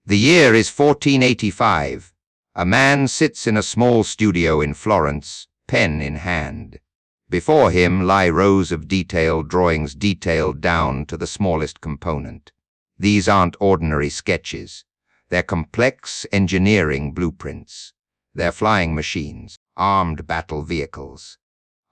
The year is 1485. A man sits in a small studio in Florence, pen in hand. Before him lie rows of detailed drawings detailed down to the smallest component. These aren't ordinary sketches. They're complex engineering blueprints. They're flying machines, armed battle vehicles,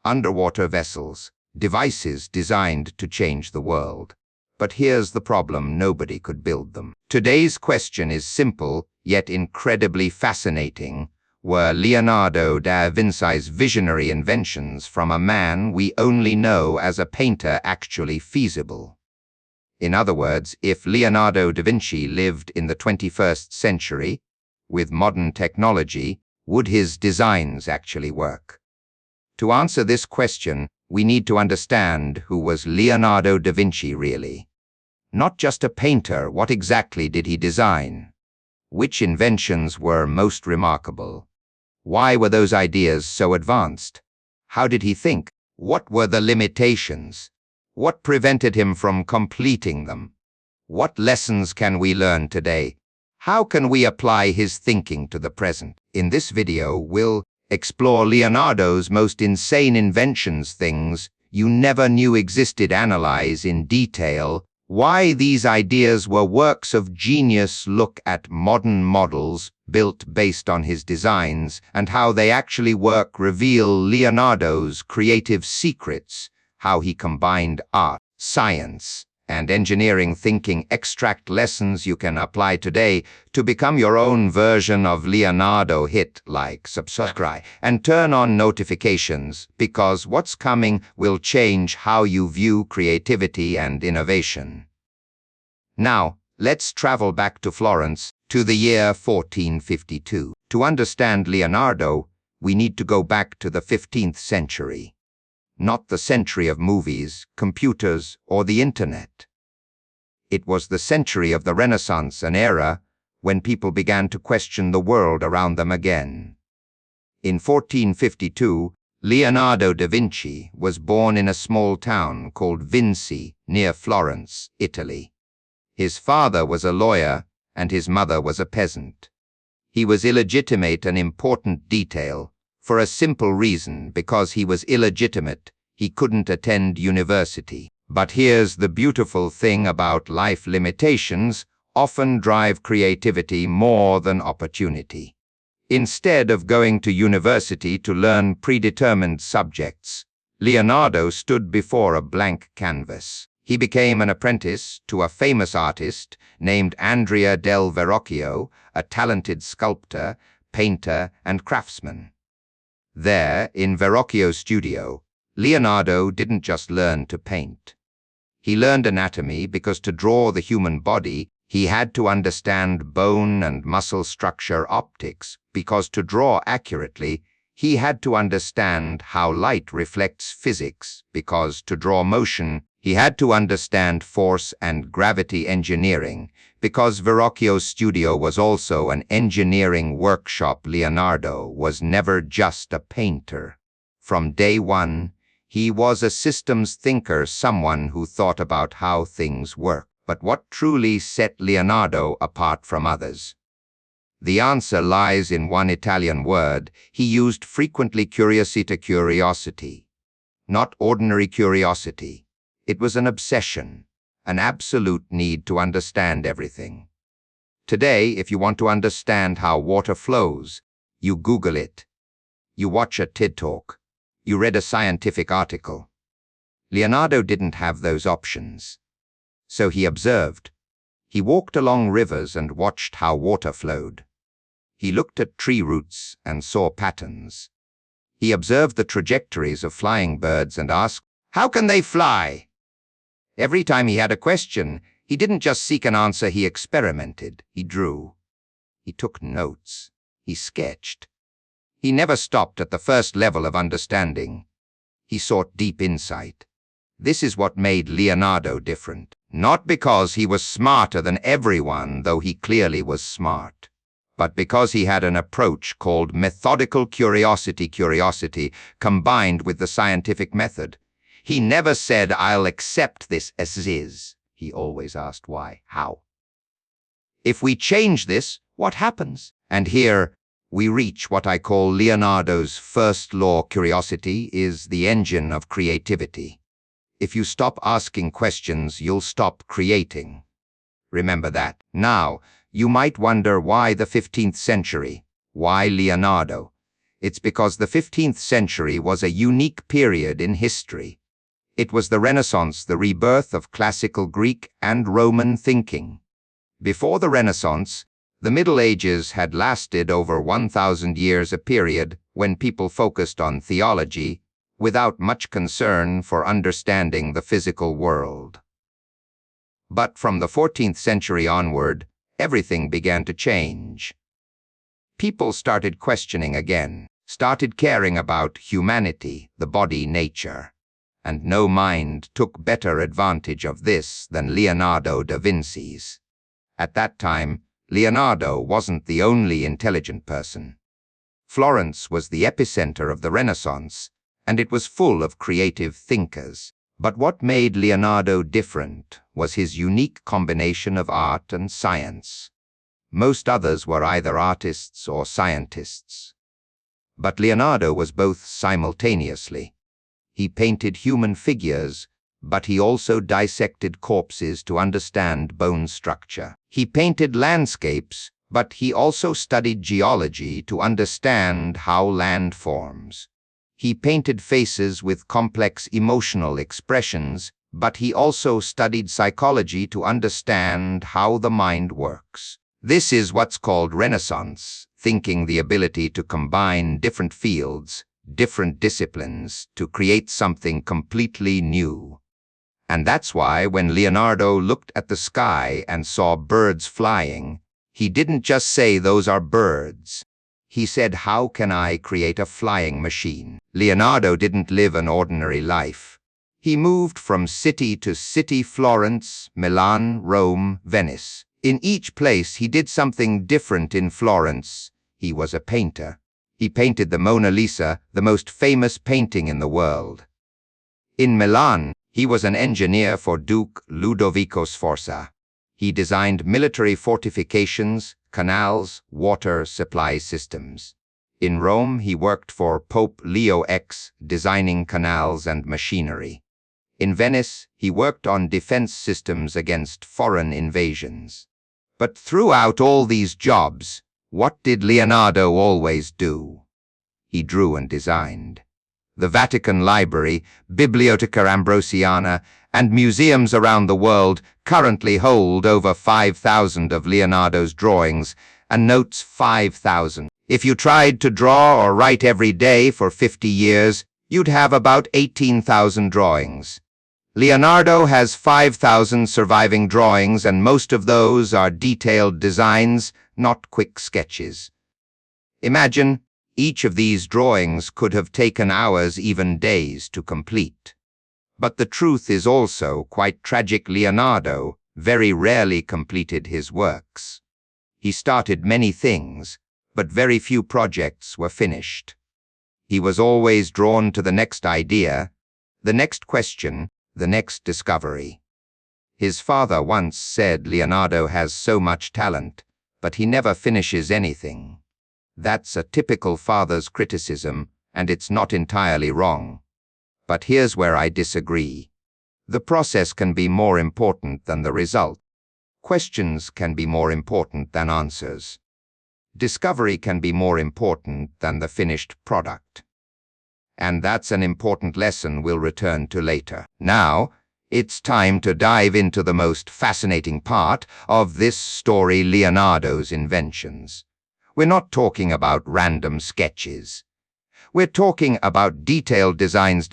underwater vessels, devices designed to change the world. But here's the problem: nobody could build them. Today's question is simple, yet incredibly fascinating. Were Leonardo da Vinci's visionary inventions from a man we only know as a painter actually feasible? In other words, if Leonardo da Vinci lived in the 21st century, with modern technology, would his designs actually work? To answer this question, we need to understand who was Leonardo da Vinci really. Not just a painter, what exactly did he design? Which inventions were most remarkable? Why were those ideas so advanced? How did he think? What were the limitations? What prevented him from completing them? What lessons can we learn today? How can we apply his thinking to the present? In this video, we'll explore Leonardo's most insane inventions, things you never knew existed, analyze in detail why these ideas were works of genius, look at modern models built based on his designs and how they actually work, reveal Leonardo's creative secrets, how he combined art, science, and engineering thinking, extract lessons you can apply today to become your own version of Leonardo. Hit like, subscribe, and turn on notifications, because what's coming will change how you view creativity and innovation. Now, let's travel back to Florence, to the year 1452. To understand Leonardo, we need to go back to the 15th century. Not the century of movies, computers, or the internet. It was the century of the Renaissance, an era when people began to question the world around them again. In 1452, Leonardo da Vinci was born in a small town called Vinci, near Florence, Italy. His father was a lawyer and his mother was a peasant. He was illegitimate, an important detail, for a simple reason: because he was illegitimate, he couldn't attend university. But here's the beautiful thing about life: limitations often drive creativity more than opportunity. Instead of going to university to learn predetermined subjects, Leonardo stood before a blank canvas. He became an apprentice to a famous artist named Andrea del Verrocchio, a talented sculptor, painter, and craftsman. There, in Verrocchio's studio, Leonardo didn't just learn to paint. He learned anatomy, because to draw the human body, he had to understand bone and muscle structure; optics, because to draw accurately, he had to understand how light reflects; physics, because to draw motion, he had to understand force and gravity; engineering, because Verrocchio's studio was also an engineering workshop. Leonardo was never just a painter. From day one, he was a systems thinker, someone who thought about how things work. But what truly set Leonardo apart from others? The answer lies in one Italian word he used frequently: curiosity. Not ordinary curiosity. It was an obsession, an absolute need to understand everything. Today, if you want to understand how water flows, you Google it. You watch a TED Talk. You read a scientific article. Leonardo didn't have those options. So he observed. He walked along rivers and watched how water flowed. He looked at tree roots and saw patterns. He observed the trajectories of flying birds and asked, "How can they fly?" Every time he had a question, he didn't just seek an answer, he experimented. He drew. He took notes. He sketched. He never stopped at the first level of understanding. He sought deep insight. This is what made Leonardo different. Not because he was smarter than everyone, though he clearly was smart, but because he had an approach called methodical curiosity combined with the scientific method. He never said, "I'll accept this as is." He always asked why, how. If we change this, what happens? And here we reach what I call Leonardo's first law. Curiosity is the engine of creativity. If you stop asking questions, you'll stop creating. Remember that. Now, you might wonder why the 15th century? Why Leonardo? It's because the 15th century was a unique period in history. It was the Renaissance, the rebirth of classical Greek and Roman thinking. Before the Renaissance, the Middle Ages had lasted over 1,000 years, a period when people focused on theology without much concern for understanding the physical world. But from the 14th century onward, everything began to change. People started questioning again, started caring about humanity, the body, nature. And no mind took better advantage of this than Leonardo da Vinci's. At that time, Leonardo wasn't the only intelligent person. Florence was the epicenter of the Renaissance, and it was full of creative thinkers. But what made Leonardo different was his unique combination of art and science. Most others were either artists or scientists. But Leonardo was both simultaneously. He painted human figures, but he also dissected corpses to understand bone structure. He painted landscapes, but he also studied geology to understand how land forms. He painted faces with complex emotional expressions, but he also studied psychology to understand how the mind works. This is what's called Renaissance thinking, the ability to combine different fields, different disciplines, to create something completely new. And that's why when Leonardo looked at the sky and saw birds flying, he didn't just say, "Those are birds." He said, "How can I create a flying machine?" Leonardo didn't live an ordinary life. He moved from city to city: Florence, Milan, Rome, Venice. In each place, he did something different. In Florence, he was a painter. He painted the Mona Lisa, the most famous painting in the world. In Milan, he was an engineer for Duke Ludovico Sforza. He designed military fortifications, canals, water supply systems. In Rome, he worked for Pope Leo X, designing canals and machinery. In Venice, he worked on defense systems against foreign invasions. But throughout all these jobs, what did Leonardo always do? He drew and designed. The Vatican Library, Biblioteca Ambrosiana, and museums around the world currently hold over 5,000 of Leonardo's drawings, and notes 5,000. If you tried to draw or write every day for 50 years, you'd have about 18,000 drawings. Leonardo has 5,000 surviving drawings, and most of those are detailed designs, not quick sketches. Imagine, each of these drawings could have taken hours, even days, to complete. But the truth is also quite tragic. Leonardo very rarely completed his works. He started many things, but very few projects were finished. He was always drawn to the next idea, the next question, the next discovery. His father once said, "Leonardo has so much talent, but he never finishes anything." That's a typical father's criticism, and it's not entirely wrong. But here's where I disagree. The process can be more important than the result. Questions can be more important than answers. Discovery can be more important than the finished product. And that's an important lesson we'll return to later. Now, it's time to dive into the most fascinating part of this story: Leonardo's inventions. We're not talking about random sketches. We're talking about detailed designs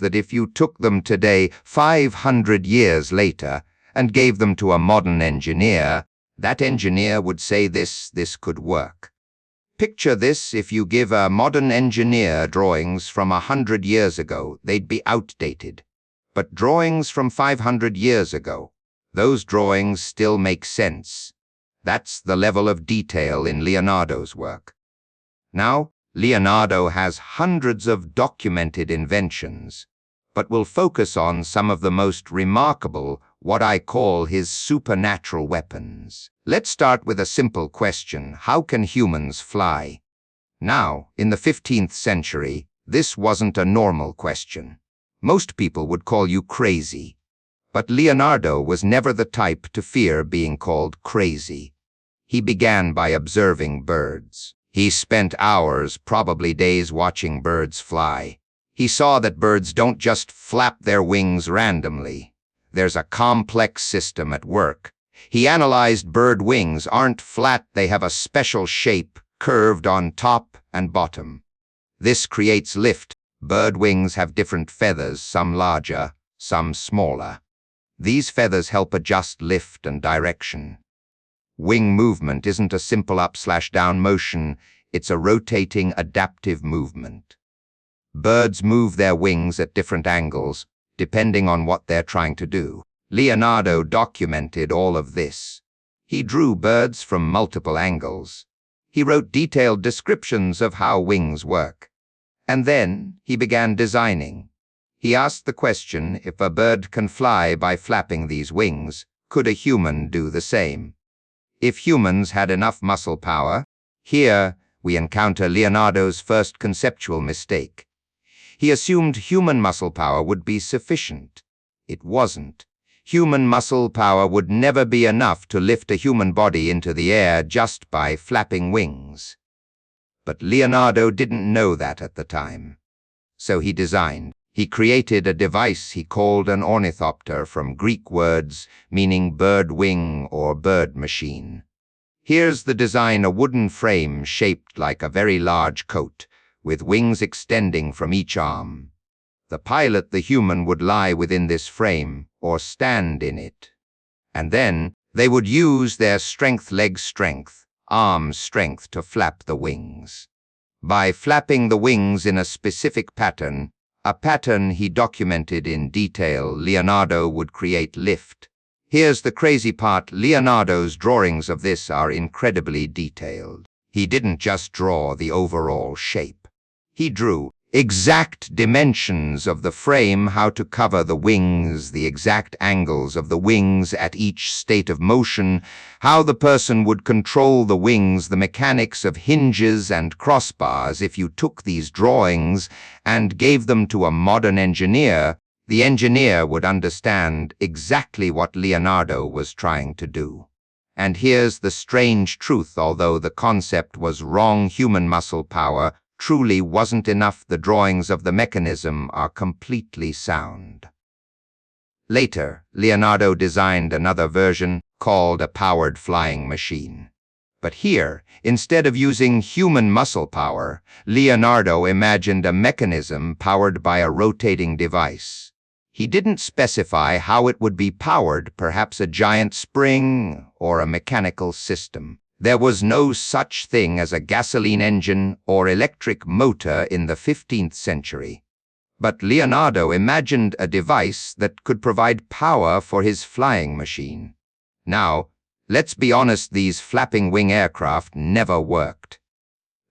that if you took them today, 500 years later, and gave them to a modern engineer, that engineer would say this could work. Picture this: if you give a modern engineer drawings from 100 years ago, they'd be outdated. But drawings from 500 years ago, those drawings still make sense. That's the level of detail in Leonardo's work. Now, Leonardo has hundreds of documented inventions, but we'll focus on some of the most remarkable, what I call his supernatural weapons. Let's start with a simple question: how can humans fly? Now, in the 15th century, this wasn't a normal question. Most people would call you crazy. But Leonardo was never the type to fear being called crazy. He began by observing birds. He spent hours, probably days, watching birds fly. He saw that birds don't just flap their wings randomly. There's a complex system at work. He analyzed bird wings aren't flat, they have a special shape, curved on top and bottom. This creates lift. Bird wings have different feathers, some larger, some smaller. These feathers help adjust lift and direction. Wing movement isn't a simple up/down motion, it's a rotating, adaptive movement. Birds move their wings at different angles, depending on what they're trying to do. Leonardo documented all of this. He drew birds from multiple angles. He wrote detailed descriptions of how wings work. And then he began designing. He asked the question, if a bird can fly by flapping these wings, could a human do the same? If humans had enough muscle power, here we encounter Leonardo's first conceptual mistake. He assumed human muscle power would be sufficient. It wasn't. Human muscle power would never be enough to lift a human body into the air just by flapping wings. But Leonardo didn't know that at the time. So he created a device he called an ornithopter, from Greek words meaning bird wing or bird machine. Here's the design: a wooden frame shaped like a very large coat, with wings extending from each arm. The pilot, the human, would lie within this frame or stand in it. And then they would use their strength, leg strength, arm strength, to flap the wings. By flapping the wings in a specific pattern, a pattern he documented in detail, Leonardo would create lift. Here's the crazy part: Leonardo's drawings of this are incredibly detailed. He didn't just draw the overall shape. He drew exact dimensions of the frame, how to cover the wings, the exact angles of the wings at each state of motion, how the person would control the wings, the mechanics of hinges and crossbars. If you took these drawings and gave them to a modern engineer, the engineer would understand exactly what Leonardo was trying to do. And here's the strange truth: although the concept was wrong, human muscle power truly wasn't enough. The drawings of the mechanism are completely sound. Later, Leonardo designed another version called a powered flying machine. But here, instead of using human muscle power, Leonardo imagined a mechanism powered by a rotating device. He didn't specify how it would be powered, perhaps a giant spring or a mechanical system. There was no such thing as a gasoline engine or electric motor in the 15th century. But Leonardo imagined a device that could provide power for his flying machine. Now, let's be honest, these flapping wing aircraft never worked.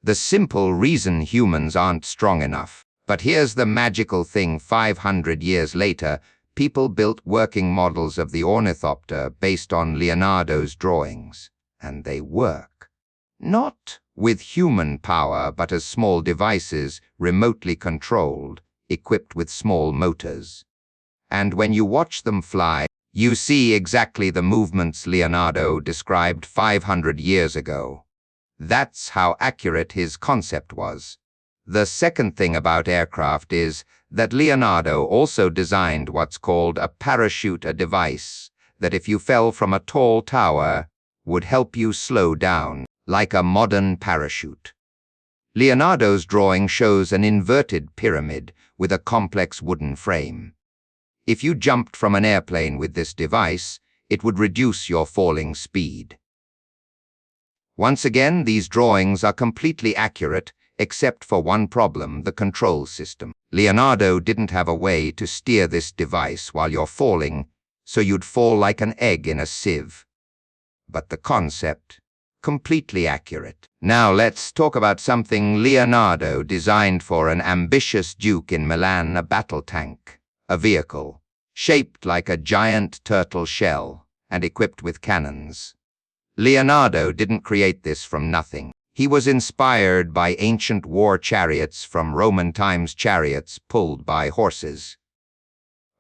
The simple reason: humans aren't strong enough. But here's the magical thing: 500 years later, people built working models of the ornithopter based on Leonardo's drawings. And they work. Not with human power, but as small devices, remotely controlled, equipped with small motors. And when you watch them fly, you see exactly the movements Leonardo described 500 years ago. That's how accurate his concept was. The second thing about aircraft is that Leonardo also designed what's called a parachute, a device that, if you fell from a tall tower, would help you slow down, like a modern parachute. Leonardo's drawing shows an inverted pyramid with a complex wooden frame. If you jumped from an airplane with this device, it would reduce your falling speed. Once again, these drawings are completely accurate, except for one problem: the control system. Leonardo didn't have a way to steer this device while you're falling, so you'd fall like an egg in a sieve. But the concept, completely accurate. Now let's talk about something Leonardo designed for an ambitious duke in Milan: a battle tank. A vehicle, shaped like a giant turtle shell and equipped with cannons. Leonardo didn't create this from nothing. He was inspired by ancient war chariots from Roman times, chariots pulled by horses.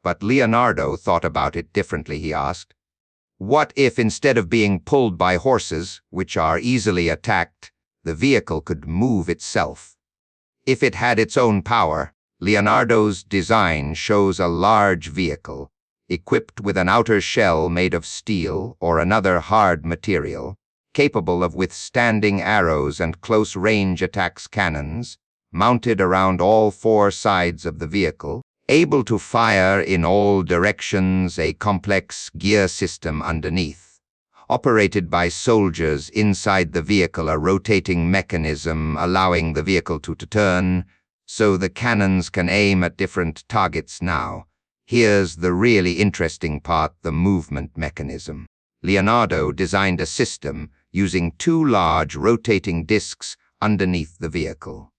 But Leonardo thought about it differently. He asked, what if instead of being pulled by horses, which are easily attacked, the vehicle could move itself? If it had its own power. Leonardo's design shows a large vehicle, equipped with an outer shell made of steel or another hard material, capable of withstanding arrows and close-range attacks, cannons, mounted around all four sides of the vehicle, able to fire in all directions, a complex gear system underneath, operated by soldiers inside the vehicle, a rotating mechanism allowing the vehicle to turn, so the cannons can aim at different targets. Now, here's the really interesting part, the movement mechanism. Leonardo designed a system using two large rotating discs underneath the vehicle.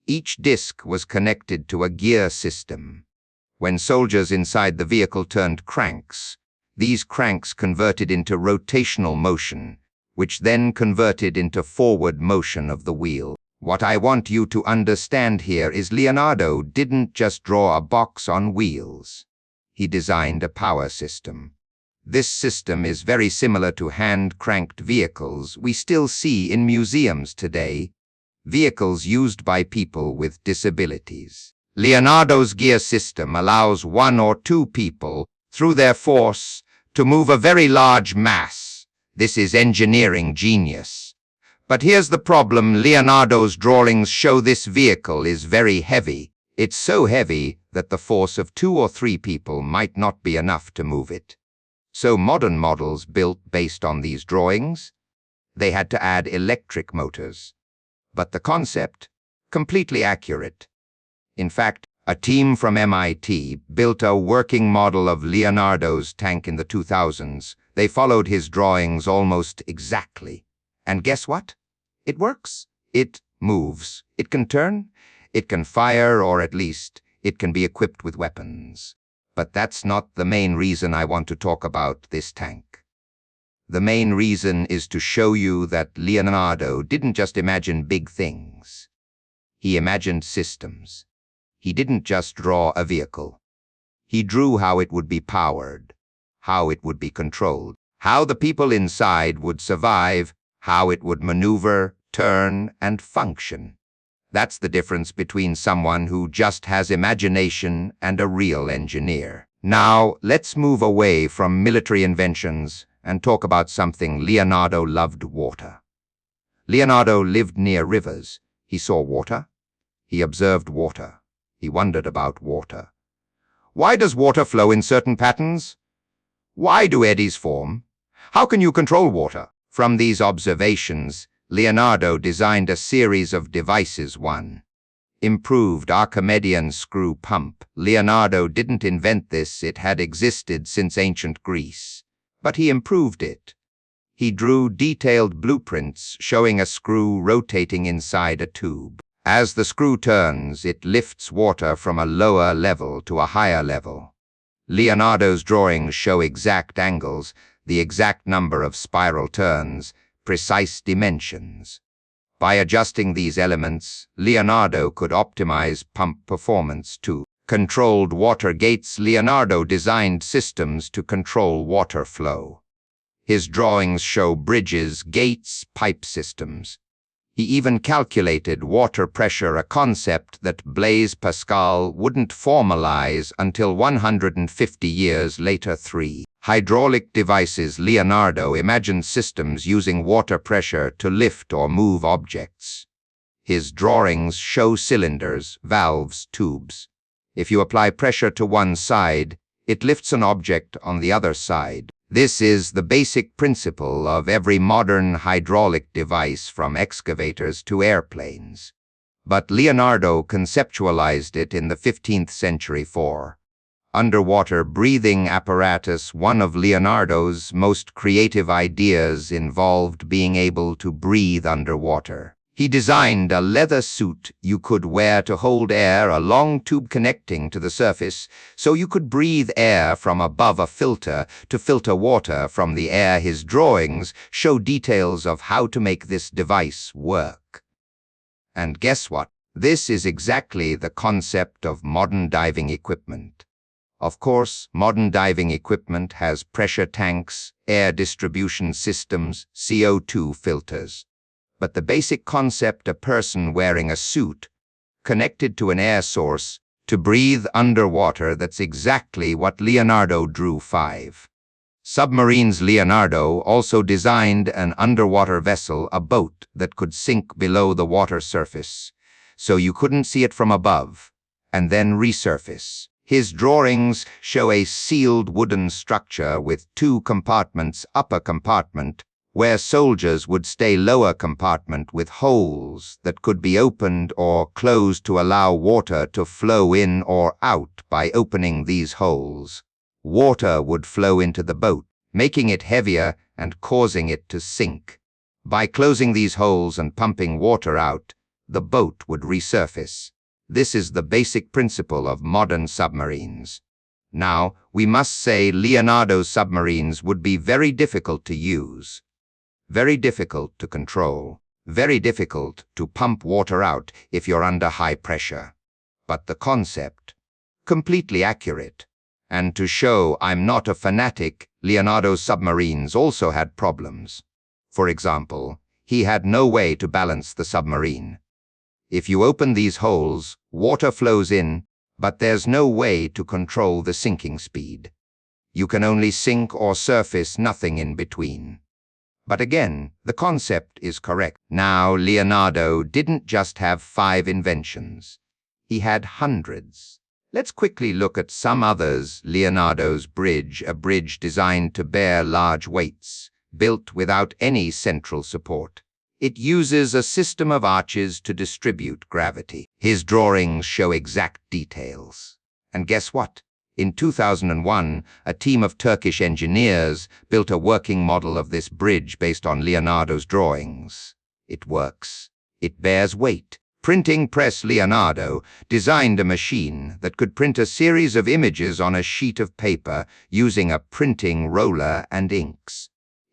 Each disc was connected to a gear system. When soldiers inside the vehicle turned cranks, these cranks converted into rotational motion, which then converted into forward motion of the wheel. What I want you to understand here is Leonardo didn't just draw a box on wheels. He designed a power system. This system is very similar to hand-cranked vehicles we still see in museums today, vehicles used by people with disabilities. Leonardo's gear system allows one or two people, through their force, to move a very large mass. This is engineering genius. But here's the problem. Leonardo's drawings show this vehicle is very heavy. It's so heavy that the force of 2 or 3 people might not be enough to move it. So modern models built based on these drawings, they had to add electric motors. But the concept, completely accurate. In fact, a team from MIT built a working model of Leonardo's tank in the 2000s. They followed his drawings almost exactly. And guess what? It works. It moves. It can turn. It can fire, or at least, it can be equipped with weapons. But that's not the main reason I want to talk about this tank. The main reason is to show you that Leonardo didn't just imagine big things. He imagined systems. He didn't just draw a vehicle. He drew how it would be powered, how it would be controlled, how the people inside would survive, how it would maneuver, turn, and function. That's the difference between someone who just has imagination and a real engineer. Now, let's move away from military inventions and talk about something. Leonardo loved water. Leonardo lived near rivers. He saw water. He observed water. He wondered about water. Why does water flow in certain patterns? Why do eddies form? How can you control water? From these observations, Leonardo designed a series of devices. 1. Improved Archimedean screw pump. Leonardo didn't invent this, it had existed since ancient Greece. But he improved it. He drew detailed blueprints showing a screw rotating inside a tube. As the screw turns, it lifts water from a lower level to a higher level. Leonardo's drawings show exact angles, the exact number of spiral turns, precise dimensions. By adjusting these elements, Leonardo could optimize pump performance too. Controlled water gates. Leonardo designed systems to control water flow. His drawings show bridges, gates, pipe systems. He even calculated water pressure, a concept that Blaise Pascal wouldn't formalize until 150 years later. 3. Hydraulic devices. Leonardo imagined systems using water pressure to lift or move objects. His drawings show cylinders, valves, tubes. If you apply pressure to one side, it lifts an object on the other side. This is the basic principle of every modern hydraulic device, from excavators to airplanes. But Leonardo conceptualized it in the 15th century. 4. Underwater breathing apparatus. One of Leonardo's most creative ideas involved being able to breathe underwater. He designed a leather suit you could wear to hold air, a long tube connecting to the surface, so you could breathe air from above a filter to filter water from the air. His drawings show details of how to make this device work. And guess what? This is exactly the concept of modern diving equipment. Of course, modern diving equipment has pressure tanks, air distribution systems, CO2 filters. But the basic concept, a person wearing a suit, connected to an air source, to breathe underwater, that's exactly what Leonardo drew. 5. Submarines. Leonardo also designed an underwater vessel, a boat that could sink below the water surface, so you couldn't see it from above, and then resurface. His drawings show a sealed wooden structure with 2 compartments, upper compartment, where soldiers would stay, lower compartment with holes that could be opened or closed to allow water to flow in or out. By opening these holes, water would flow into the boat, making it heavier and causing it to sink. By closing these holes and pumping water out, the boat would resurface. This is the basic principle of modern submarines. Now, we must say Leonardo's submarines would be very difficult to use, very difficult to control, very difficult to pump water out if you're under high pressure. But the concept, completely accurate. And to show I'm not a fanatic, Leonardo's submarines also had problems. For example, he had no way to balance the submarine. If you open these holes, water flows in, but there's no way to control the sinking speed. You can only sink or surface, nothing in between. But again, the concept is correct. Now, Leonardo didn't just have 5 inventions. He had hundreds. Let's quickly look at some others. Leonardo's bridge, a bridge designed to bear large weights, built without any central support. It uses a system of arches to distribute gravity. His drawings show exact details. And guess what? In 2001, a team of Turkish engineers built a working model of this bridge based on Leonardo's drawings. It works. It bears weight. Printing press. Leonardo designed a machine that could print a series of images on a sheet of paper using a printing roller and inks.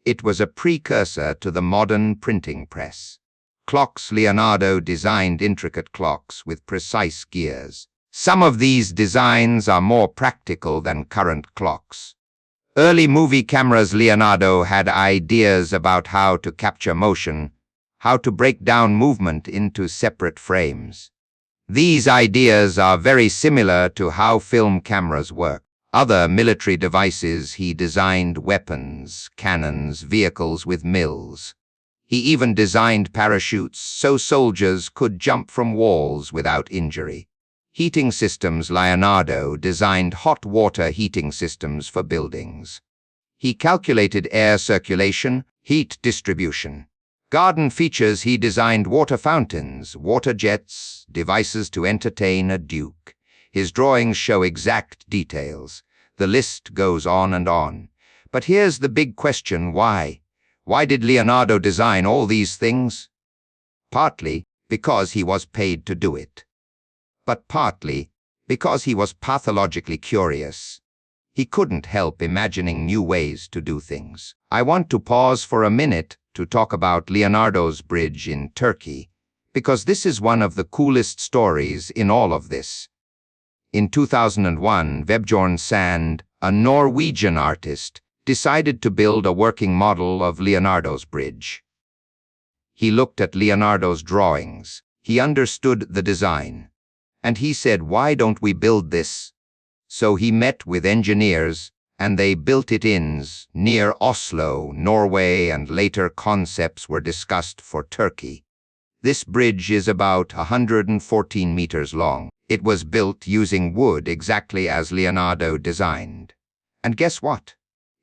It was a precursor to the modern printing press. Clocks. Leonardo designed intricate clocks with precise gears. Some of these designs are more practical than current clocks. Early movie cameras. Leonardo had ideas about how to capture motion, how to break down movement into separate frames. These ideas are very similar to how film cameras work. Other military devices. He designed weapons, cannons, vehicles with mills. He even designed parachutes so soldiers could jump from walls without injury. Heating systems. Leonardo designed hot water heating systems for buildings. He calculated air circulation, heat distribution. Garden features. He designed water fountains, water jets, devices to entertain a duke. His drawings show exact details. The list goes on and on. But here's the big question: why? Why did Leonardo design all these things? Partly because he was paid to do it, but partly because he was pathologically curious. He couldn't help imagining new ways to do things. I want to pause for a minute to talk about Leonardo's bridge in Turkey, because this is one of the coolest stories in all of this. In 2001, Vebjorn Sand, a Norwegian artist, decided to build a working model of Leonardo's bridge. He looked at Leonardo's drawings, he understood the design, and he said, "Why don't we build this?" So he met with engineers, and they built it near Oslo, Norway, and later concepts were discussed for Turkey. This bridge is about 114 meters long. It was built using wood exactly as Leonardo designed. And guess what?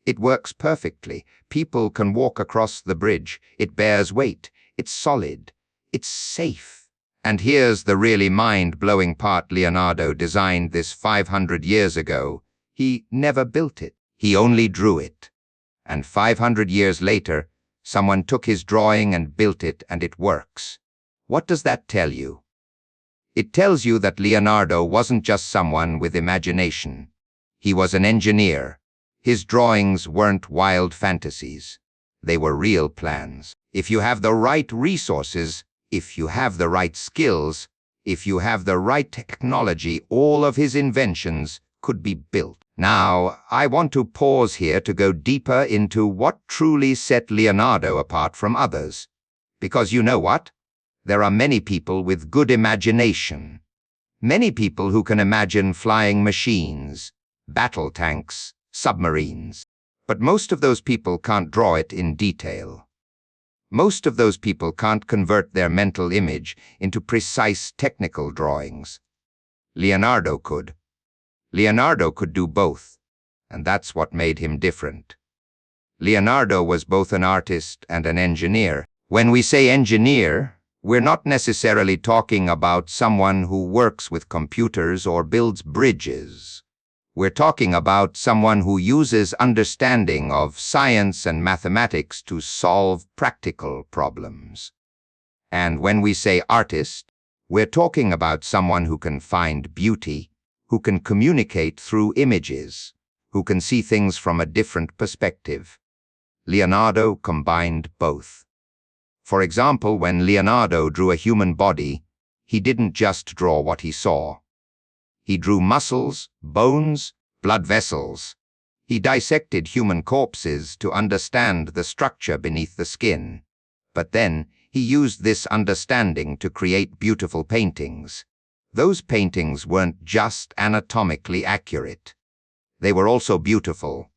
It works perfectly. People can walk across the bridge. It bears weight. It's solid. It's safe. And here's the really mind-blowing part: Leonardo designed this 500 years ago. He never built it. He only drew it. And 500 years later, someone took his drawing and built it, and it works. What does that tell you? It tells you that Leonardo wasn't just someone with imagination. He was an engineer. His drawings weren't wild fantasies. They were real plans. If you have the right resources, if you have the right skills, if you have the right technology, all of his inventions could be built. Now, I want to pause here to go deeper into what truly set Leonardo apart from others. Because you know what? There are many people with good imagination. Many people who can imagine flying machines, battle tanks, submarines. But most of those people can't draw it in detail. Most of those people can't convert their mental image into precise technical drawings. Leonardo could. Leonardo could do both, and that's what made him different. Leonardo was both an artist and an engineer. When we say engineer, we're not necessarily talking about someone who works with computers or builds bridges. We're talking about someone who uses understanding of science and mathematics to solve practical problems. And when we say artist, we're talking about someone who can find beauty, who can communicate through images, who can see things from a different perspective. Leonardo combined both. For example, when Leonardo drew a human body, he didn't just draw what he saw. He drew muscles, bones, blood vessels. He dissected human corpses to understand the structure beneath the skin. But then, he used this understanding to create beautiful paintings. Those paintings weren't just anatomically accurate. They were also beautiful.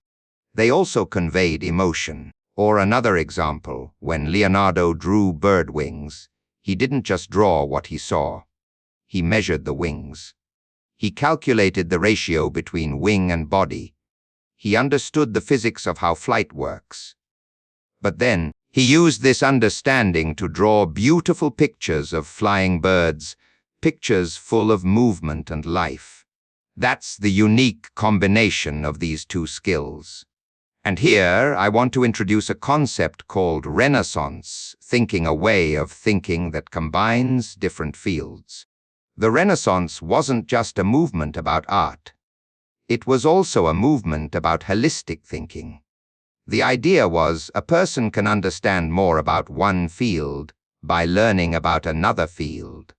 They also conveyed emotion. Or another example, when Leonardo drew bird wings, he didn't just draw what he saw. He measured the wings. He calculated the ratio between wing and body. He understood the physics of how flight works. But then, he used this understanding to draw beautiful pictures of flying birds, pictures full of movement and life. That's the unique combination of these two skills. And here, I want to introduce a concept called Renaissance thinking, a way of thinking that combines different fields. The Renaissance wasn't just a movement about art. It was also a movement about holistic thinking. The idea was a person can understand more about one field by learning about another field.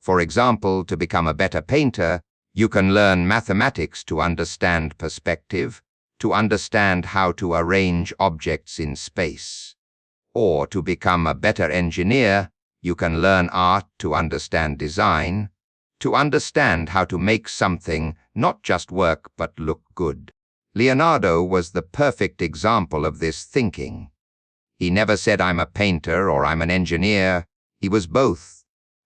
For example, to become a better painter, you can learn mathematics to understand perspective, to understand how to arrange objects in space. Or to become a better engineer, you can learn art to understand design, to understand how to make something not just work but look good. Leonardo was the perfect example of this thinking. He never said, "I'm a painter" or "I'm an engineer." He was both.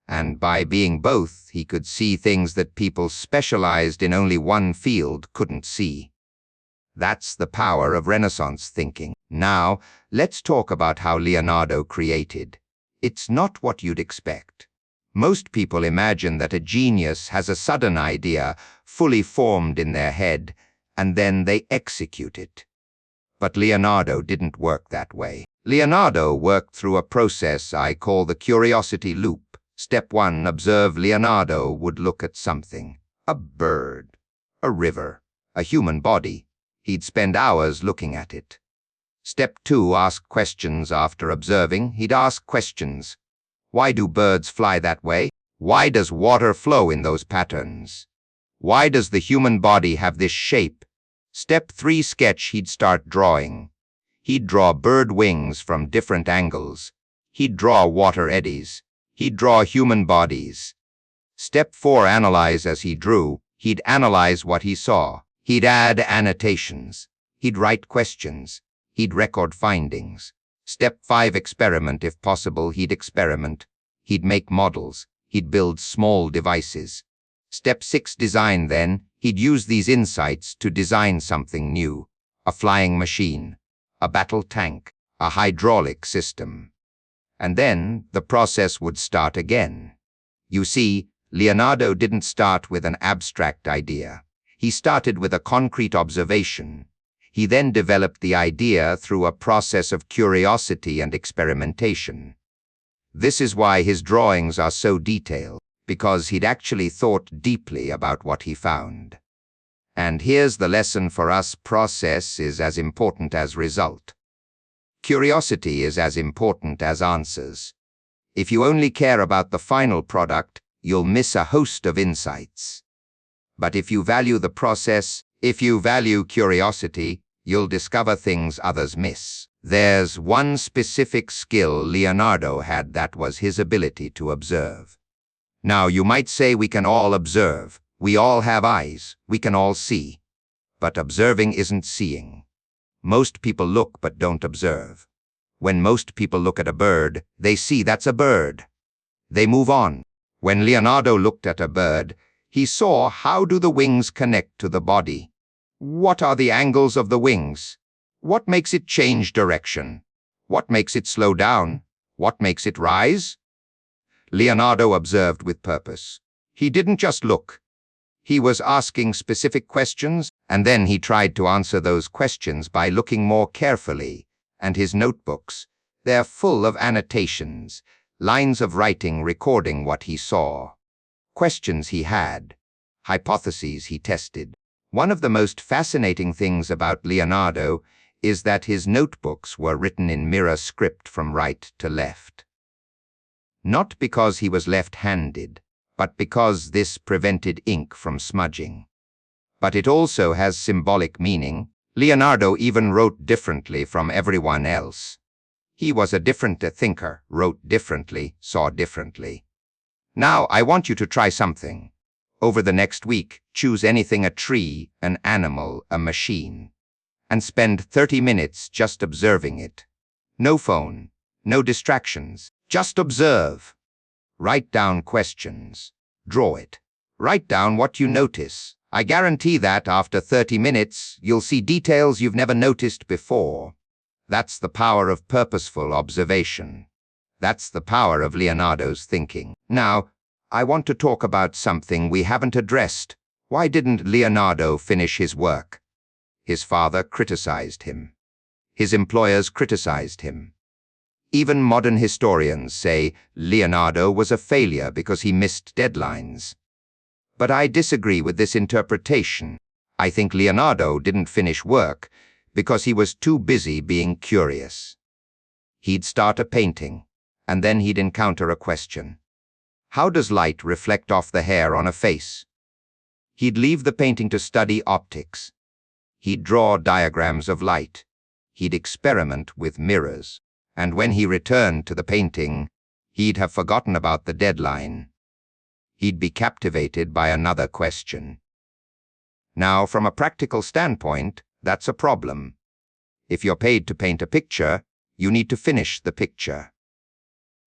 And by being both, he could see things that people specialized in only one field couldn't see. That's the power of Renaissance thinking. Now, let's talk about how Leonardo created. It's not what you'd expect. Most people imagine that a genius has a sudden idea, fully formed in their head, and then they execute it. But Leonardo didn't work that way. Leonardo worked through a process I call the curiosity loop. Step 1, observe. Leonardo would look at something. A bird, a river, a human body. He'd spend hours looking at it. Step 2, ask questions. After observing, he'd ask questions. Why do birds fly that way? Why does water flow in those patterns? Why does the human body have this shape? Step 3, sketch. He'd start drawing. He'd draw bird wings from different angles. He'd draw water eddies. He'd draw human bodies. Step 4, analyze. As he drew, he'd analyze what he saw. He'd add annotations. He'd write questions. He'd record findings. Step 5, experiment. If possible, he'd experiment. He'd make models. He'd build small devices. Step 6, design. Then, he'd use these insights to design something new. A flying machine, a battle tank, a hydraulic system. And then, the process would start again. You see, Leonardo didn't start with an abstract idea. He started with a concrete observation. He then developed the idea through a process of curiosity and experimentation. This is why his drawings are so detailed, because he'd actually thought deeply about what he found. And here's the lesson for us: process is as important as result. Curiosity is as important as answers. If you only care about the final product, you'll miss a host of insights. But if you value the process, if you value curiosity, you'll discover things others miss. There's one specific skill Leonardo had, that was his ability to observe. Now, you might say we can all observe. We all have eyes. We can all see. But observing isn't seeing. Most people look but don't observe. When most people look at a bird, they see that's a bird. They move on. When Leonardo looked at a bird, he saw, how do the wings connect to the body? What are the angles of the wings? What makes it change direction? What makes it slow down? What makes it rise? Leonardo observed with purpose. He didn't just look. He was asking specific questions, and then he tried to answer those questions by looking more carefully. And his notebooks, they're full of annotations, lines of writing recording what he saw, questions he had, hypotheses he tested. One of the most fascinating things about Leonardo is that his notebooks were written in mirror script from right to left. Not because he was left-handed, but because this prevented ink from smudging. But it also has symbolic meaning. Leonardo even wrote differently from everyone else. He was a different thinker, wrote differently, saw differently. Now, I want you to try something. Over the next week, choose anything: a tree, an animal, a machine, and spend 30 minutes just observing it. No phone, no distractions, just observe. Write down questions. Draw it. Write down what you notice. I guarantee that after 30 minutes, you'll see details you've never noticed before. That's the power of purposeful observation. That's the power of Leonardo's thinking. Now, I want to talk about something we haven't addressed. Why didn't Leonardo finish his work? His father criticized him. His employers criticized him. Even modern historians say Leonardo was a failure because he missed deadlines. But I disagree with this interpretation. I think Leonardo didn't finish work because he was too busy being curious. He'd start a painting, and then he'd encounter a question. How does light reflect off the hair on a face? He'd leave the painting to study optics. He'd draw diagrams of light. He'd experiment with mirrors. And when he returned to the painting, he'd have forgotten about the deadline. He'd be captivated by another question. Now, from a practical standpoint, that's a problem. If you're paid to paint a picture, you need to finish the picture.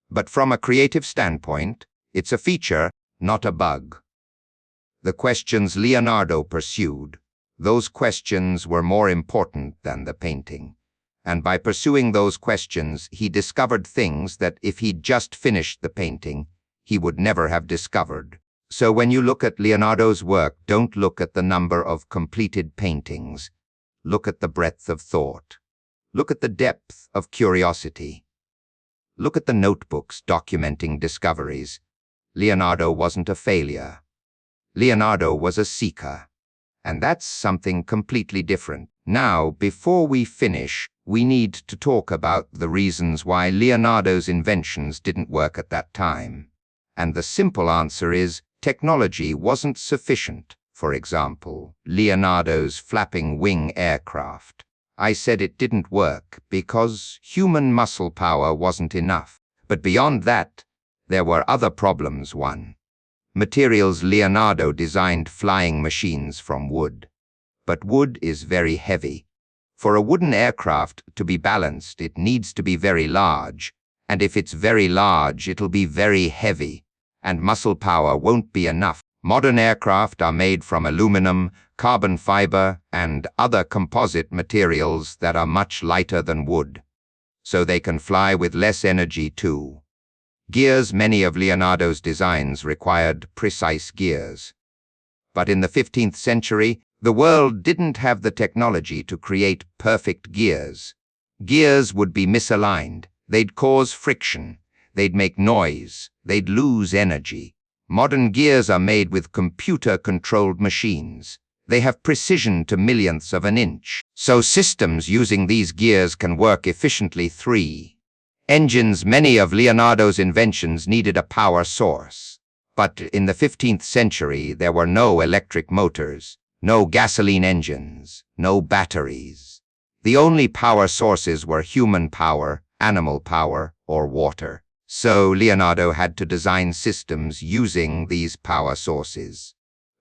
But from a creative standpoint, it's a feature, not a bug. The questions Leonardo pursued, those questions were more important than the painting. And by pursuing those questions, he discovered things that if he'd just finished the painting, he would never have discovered. So when you look at Leonardo's work, don't look at the number of completed paintings. Look at the breadth of thought. Look at the depth of curiosity. Look at the notebooks documenting discoveries. Leonardo wasn't a failure. Leonardo was a seeker. And that's something completely different. Now, before we finish, we need to talk about the reasons why Leonardo's inventions didn't work at that time. And the simple answer is, technology wasn't sufficient. For example, Leonardo's flapping wing aircraft. I said it didn't work because human muscle power wasn't enough. But beyond that, there were other problems. One, materials. Leonardo designed flying machines from wood. But wood is very heavy. For a wooden aircraft to be balanced, it needs to be very large. And if it's very large, it'll be very heavy. And muscle power won't be enough. Modern aircraft are made from aluminum, carbon fiber, and other composite materials that are much lighter than wood. So they can fly with less energy too. Gears. Many of Leonardo's designs required precise gears. But in the 15th century, the world didn't have the technology to create perfect gears. Gears would be misaligned. They'd cause friction. they'd make noise, they'd lose energy. Modern gears are made with computer-controlled machines. They have precision to millionths of an inch. So systems using these gears can work efficiently. 3. Engines. Many of Leonardo's inventions needed a power source. But in the 15th century, there were no electric motors, no gasoline engines, no batteries. The only power sources were human power, animal power, or water. So Leonardo had to design systems using these power sources.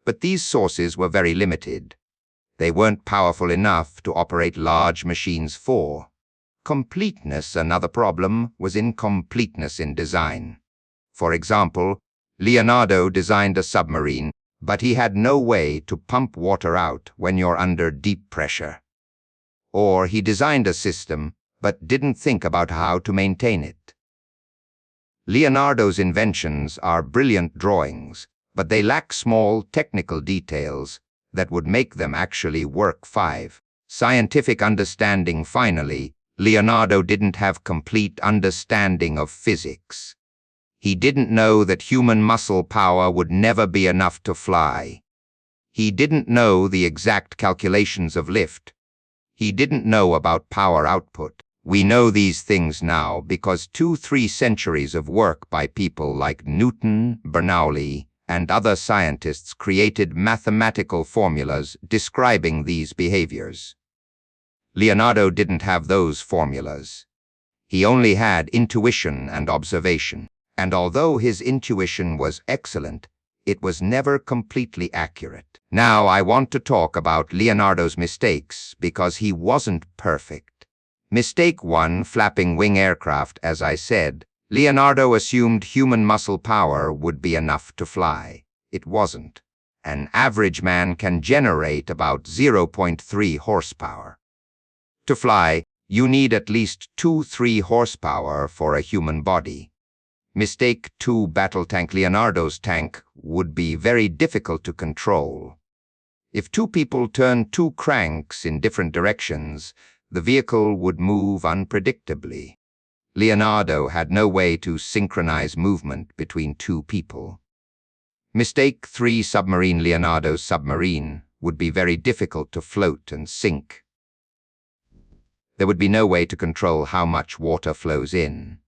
But these sources were very limited. They weren't powerful enough to operate large machines for. Completeness. Another problem was incompleteness in design. For example, Leonardo designed a submarine, but he had no way to pump water out when you're under deep pressure. Or he designed a system, but didn't think about how to maintain it. Leonardo's inventions are brilliant drawings, but they lack small technical details that would make them actually work. 5. Scientific understanding. Finally, Leonardo didn't have complete understanding of physics. He didn't know that human muscle power would never be enough to fly. He didn't know the exact calculations of lift. He didn't know about power output. We know these things now because 2-3 centuries of work by people like Newton, Bernoulli, and other scientists created mathematical formulas describing these behaviors. Leonardo didn't have those formulas. He only had intuition and observation. And although his intuition was excellent, it was never completely accurate. Now I want to talk about Leonardo's mistakes because he wasn't perfect. Mistake 1. Flapping wing aircraft. As I said, Leonardo assumed human muscle power would be enough to fly. It wasn't. An average man can generate about 0.3 horsepower. To fly, you need at least 2-3 horsepower for a human body. Mistake 2. Battle tank. Leonardo's tank would be very difficult to control. If 2 people turned 2 cranks in different directions, the vehicle would move unpredictably. Leonardo had no way to synchronize movement between 2 people. Mistake 3. Submarine. Leonardo's submarine would be very difficult to float and sink. There would be no way to control how much water flows in.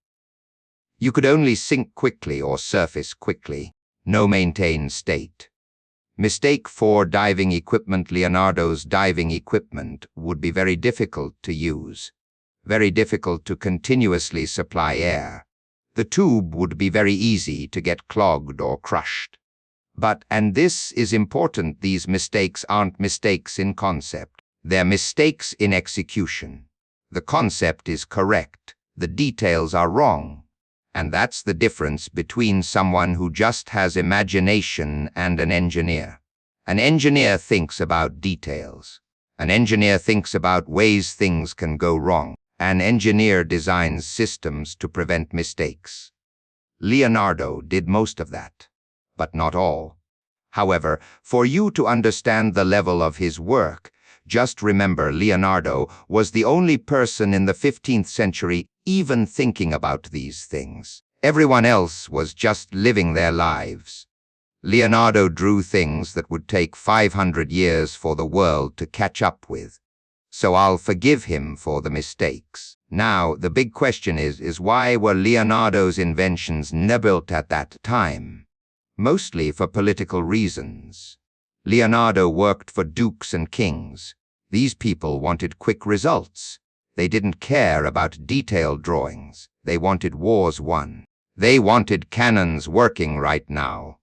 You could only sink quickly or surface quickly, no maintained state. Mistake 4. Diving equipment. Leonardo's diving equipment would be very difficult to use. Very difficult to continuously supply air. The tube would be very easy to get clogged or crushed. But, and this is important, these mistakes aren't mistakes in concept. They're mistakes in execution. The concept is correct. The details are wrong. And that's the difference between someone who just has imagination and an engineer. An engineer thinks about details. An engineer thinks about ways things can go wrong. An engineer designs systems to prevent mistakes. Leonardo did most of that, but not all. However, for you to understand the level of his work, just remember Leonardo was the only person in the 15th century even thinking about these things. Everyone else was just living their lives. Leonardo drew things that would take 500 years for the world to catch up with. So I'll forgive him for the mistakes. Now, the big question is why were Leonardo's inventions never built at that time? Mostly for political reasons. Leonardo worked for dukes and kings. These people wanted quick results. They didn't care about detailed drawings. They wanted wars won. They wanted cannons working right now.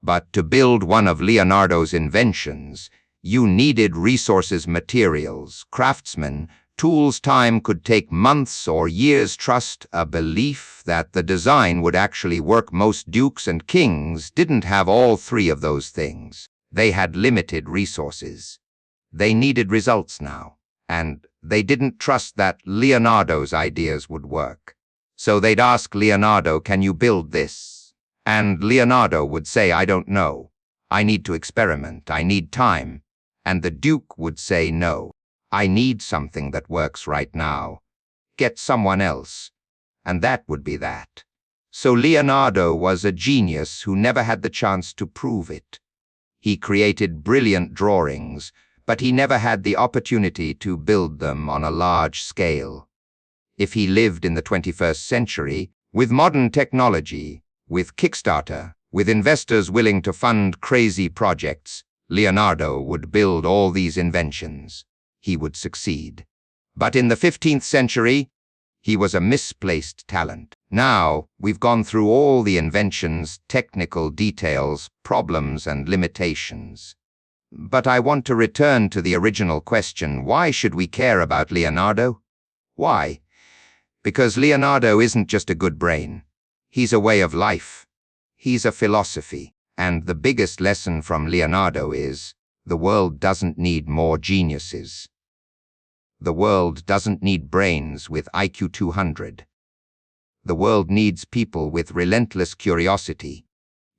But to build one of Leonardo's inventions, you needed resources, materials, craftsmen, tools. Time could take months or years. Trust a belief that the design would actually work. Most dukes and kings didn't have all 3 of those things. They had limited resources. They needed results now, and they didn't trust that Leonardo's ideas would work. So they'd ask Leonardo, "Can you build this?" And Leonardo would say, "I don't know. I need to experiment. I need time." And the Duke would say, "No, I need something that works right now. Get someone else." And that would be that. So Leonardo was a genius who never had the chance to prove it. He created brilliant drawings, but he never had the opportunity to build them on a large scale. If he lived in the 21st century, with modern technology, with Kickstarter, with investors willing to fund crazy projects, Leonardo would build all these inventions. He would succeed. But in the 15th century, he was a misplaced talent. Now, we've gone through all the inventions, technical details, problems, and limitations. But I want to return to the original question, why should we care about Leonardo? Why? Because Leonardo isn't just a good brain. He's a way of life. He's a philosophy. And the biggest lesson from Leonardo is, the world doesn't need more geniuses. The world doesn't need brains with IQ 200. The world needs people with relentless curiosity.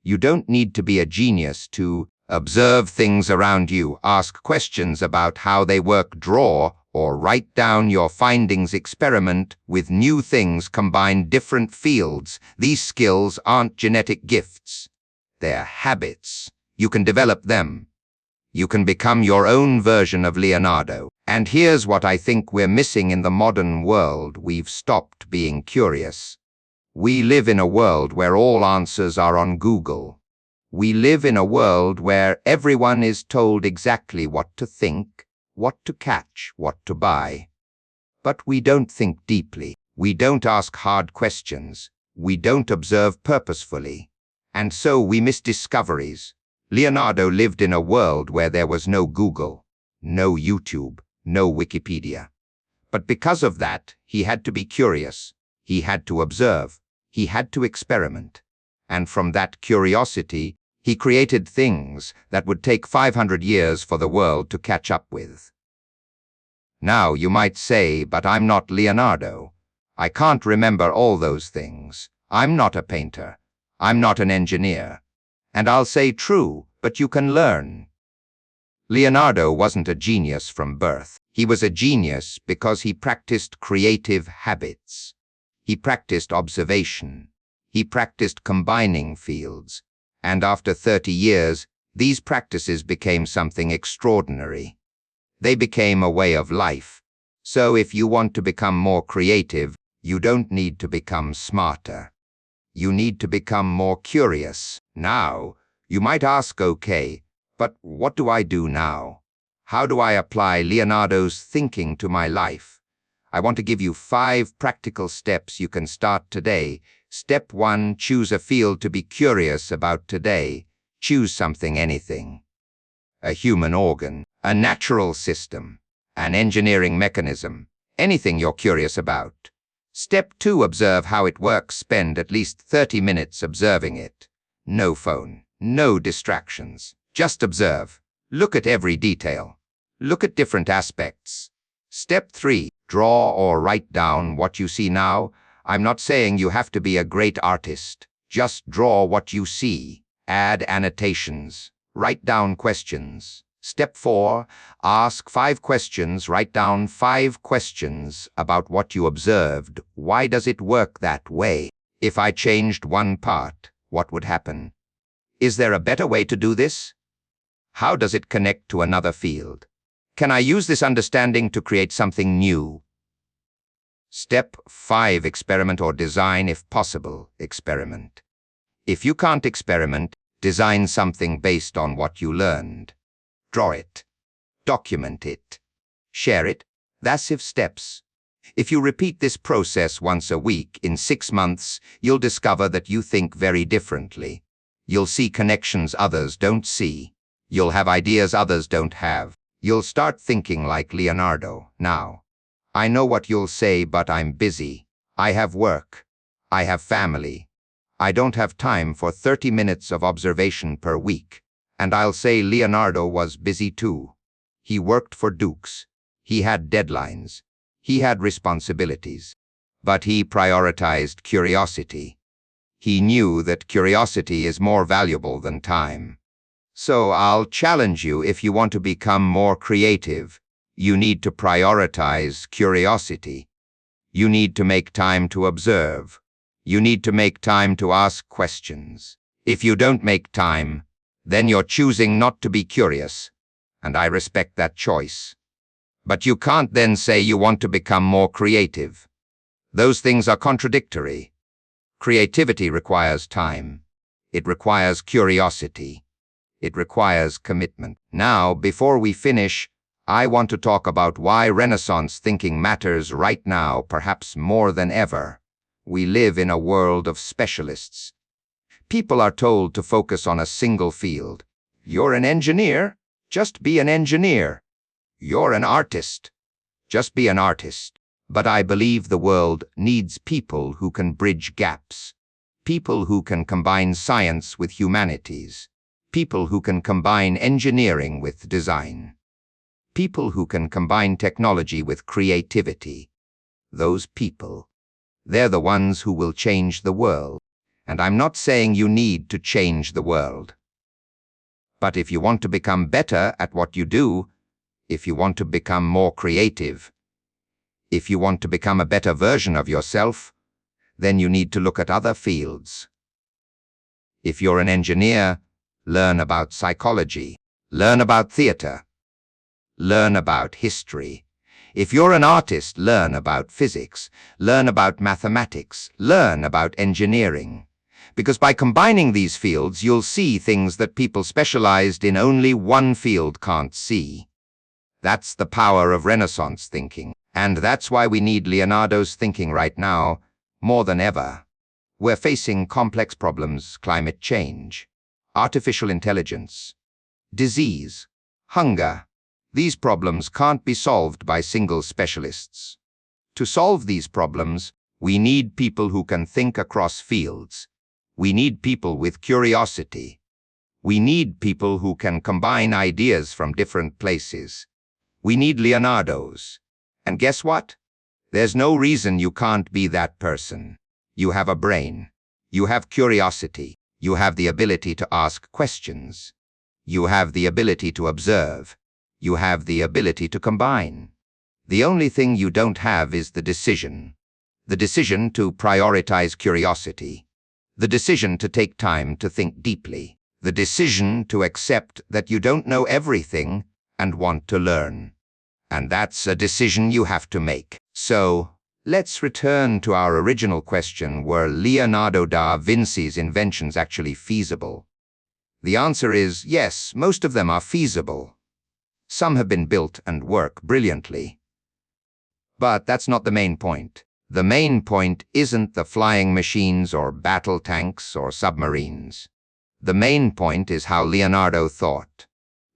You don't need to be a genius to observe things around you, ask questions about how they work, draw, or write down your findings, experiment with new things, combine different fields. These skills aren't genetic gifts. They're habits. You can develop them. You can become your own version of Leonardo. And here's what I think we're missing in the modern world. We've stopped being curious. We live in a world where all answers are on Google. We live in a world where everyone is told exactly what to think, what to catch, what to buy. But we don't think deeply. We don't ask hard questions. We don't observe purposefully. And so we miss discoveries. Leonardo lived in a world where there was no Google, no YouTube, no Wikipedia. But because of that, he had to be curious. He had to observe. He had to experiment. And from that curiosity, he created things that would take 500 years for the world to catch up with. Now you might say, but I'm not Leonardo. I can't remember all those things. I'm not a painter. I'm not an engineer. And I'll say true, but you can learn. Leonardo wasn't a genius from birth. He was a genius because he practiced creative habits. He practiced observation. He practiced combining fields. And after 30 years, these practices became something extraordinary. They became a way of life. So if you want to become more creative, you don't need to become smarter. You need to become more curious. Now, you might ask, okay, but what do I do now? How do I apply Leonardo's thinking to my life? I want to give you 5 practical steps you can start today. Step 1, choose a field to be curious about today. Choose something, anything. A human organ, a natural system, an engineering mechanism, anything you're curious about. Step 2, observe how it works. Spend at least 30 minutes observing it. No phone, no distractions. Just observe. Look at every detail. Look at different aspects. Step 3, draw or write down what you see now. I'm not saying you have to be a great artist. Just draw what you see. Add annotations. Write down questions. Step 4, ask 5 questions. Write down 5 questions about what you observed. Why does it work that way? If I changed one part, what would happen? Is there a better way to do this? How does it connect to another field? Can I use this understanding to create something new? Step 5, experiment or design. If possible, experiment. If you can't experiment, design something based on what you learned. Draw it. Document it. Share it. That's 5 steps. If you repeat this process once a week, in 6 months, you'll discover that you think very differently. You'll see connections others don't see. You'll have ideas others don't have. You'll start thinking like Leonardo. Now, I know what you'll say, but I'm busy. I have work. I have family. I don't have time for 30 minutes of observation per week. And I'll say Leonardo was busy too. He worked for dukes. He had deadlines. He had responsibilities. But he prioritized curiosity. He knew that curiosity is more valuable than time. So I'll challenge you, if you want to become more creative, you need to prioritize curiosity. You need to make time to observe. You need to make time to ask questions. If you don't make time, then you're choosing not to be curious, and I respect that choice. But you can't then say you want to become more creative. Those things are contradictory. Creativity requires time. It requires curiosity. It requires commitment. Now, before we finish, I want to talk about why Renaissance thinking matters right now, perhaps more than ever. We live in a world of specialists. People are told to focus on a single field. You're an engineer? Just be an engineer. You're an artist? Just be an artist. But I believe the world needs people who can bridge gaps. People who can combine science with humanities. People who can combine engineering with design. People who can combine technology with creativity. Those people, they're the ones who will change the world. And I'm not saying you need to change the world. But if you want to become better at what you do, if you want to become more creative, if you want to become a better version of yourself, then you need to look at other fields. If you're an engineer, learn about psychology, learn about theater, learn about history. If you're an artist, learn about physics, learn about mathematics, learn about engineering. Because by combining these fields, you'll see things that people specialized in only one field can't see. That's the power of Renaissance thinking. And that's why we need Leonardo's thinking right now, more than ever. We're facing complex problems: climate change, artificial intelligence, disease, hunger. These problems can't be solved by single specialists. To solve these problems, we need people who can think across fields. We need people with curiosity. We need people who can combine ideas from different places. We need Leonardos. And guess what? There's no reason you can't be that person. You have a brain. You have curiosity. You have the ability to ask questions. You have the ability to observe. You have the ability to combine. The only thing you don't have is the decision. The decision to prioritize curiosity. The decision to take time to think deeply. The decision to accept that you don't know everything and want to learn. And that's a decision you have to make. So, let's return to our original question: were Leonardo da Vinci's inventions actually feasible? The answer is yes, most of them are feasible. Some have been built and work brilliantly. But that's not the main point. The main point isn't the flying machines or battle tanks or submarines. The main point is how Leonardo thought.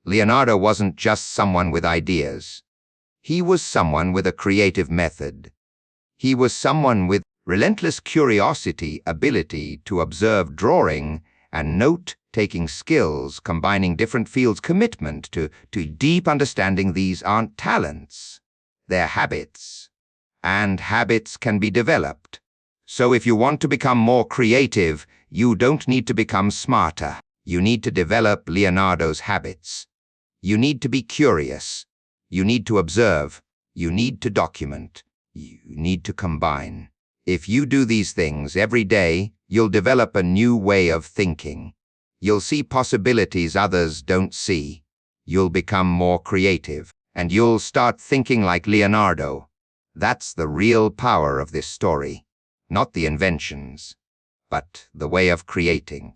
Leonardo wasn't just someone with ideas. He was someone with a creative method. He was someone with relentless curiosity, ability to observe, drawing and note-taking skills, combining different fields, commitment to deep understanding. These aren't talents. They're habits. And habits can be developed. So if you want to become more creative, you don't need to become smarter. You need to develop Leonardo's habits. You need to be curious. You need to observe. You need to document. You need to combine. If you do these things every day, you'll develop a new way of thinking. You'll see possibilities others don't see. You'll become more creative, and you'll start thinking like Leonardo. That's the real power of this story. Not the inventions, but the way of creating.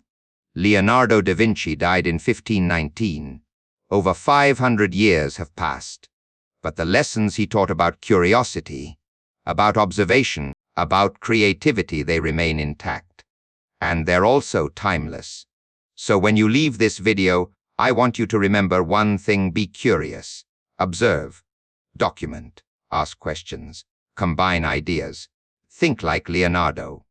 Leonardo da Vinci died in 1519. Over 500 years have passed. But the lessons he taught about curiosity, about observation, about creativity, they remain intact. And they're also timeless. So when you leave this video, I want you to remember one thing: be curious, observe, document, ask questions, combine ideas, think like Leonardo.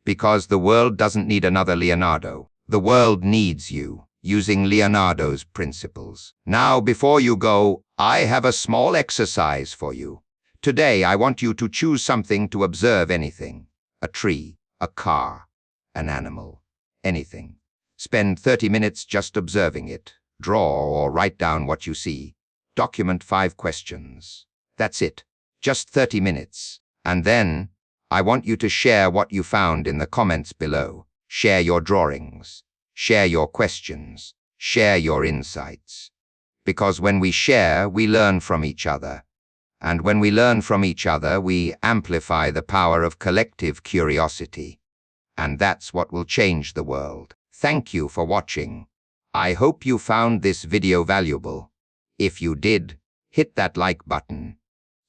Because the world doesn't need another Leonardo. The world needs you, using Leonardo's principles. Now, before you go, I have a small exercise for you. Today, I want you to choose something to observe: anything. A tree, a car, an animal, anything. Spend 30 minutes just observing it. Draw or write down what you see. Document 5 questions. That's it. Just 30 minutes. And then, I want you to share what you found in the comments below. Share your drawings. Share your questions. Share your insights. Because when we share, we learn from each other. And when we learn from each other, we amplify the power of collective curiosity. And that's what will change the world. Thank you for watching. I hope you found this video valuable. If you did, hit that like button.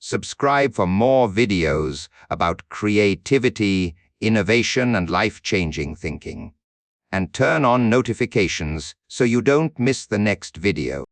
Subscribe for more videos about creativity, innovation, and life-changing thinking. And turn on notifications so you don't miss the next video.